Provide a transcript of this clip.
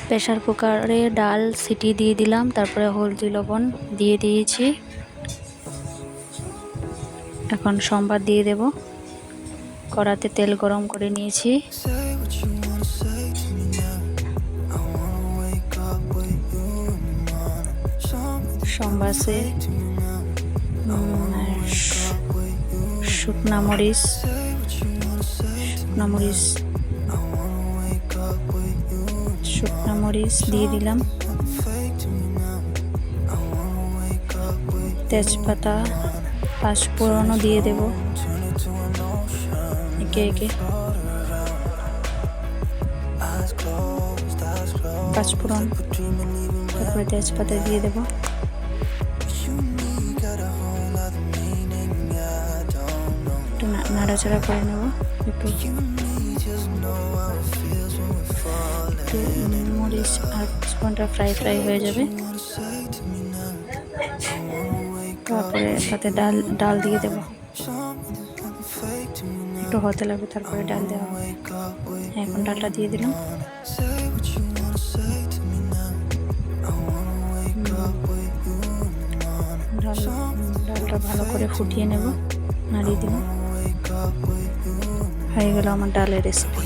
Pressure কুকারে ডাল city দিয়ে দিলাম, তারপরে হলদি লবণ দিয়ে দিয়েছি। এখন সম্বার দিয়ে দেব। কড়াতে তেল গরম করে নিয়েছি। সম্বাসে শুকনা মরিচ দিয়ে দিলাম। তেজপাতা, পাঁচফোড়নও দিয়ে দেব একে একে। পাঁচফোড়ন, তারপরে তেজপাতা দিয়ে দেব। একটু নাড়াচাড়া করে নেব। একটু মরিচ আর পাঁচফোড়নটা ফ্রাই হয়ে যাবে। তারপরে তাতে ডাল দিয়ে দেব। একটু হতে লাগবে, তারপরে ডাল দেওয়া হবে। এখন ডালটা দিয়ে দিলাম। ডালটা ভালো করে ফুটিয়ে নেব, নাড়িয়ে দিলাম। হয়ে গেল আমার ডালের রেসিপি।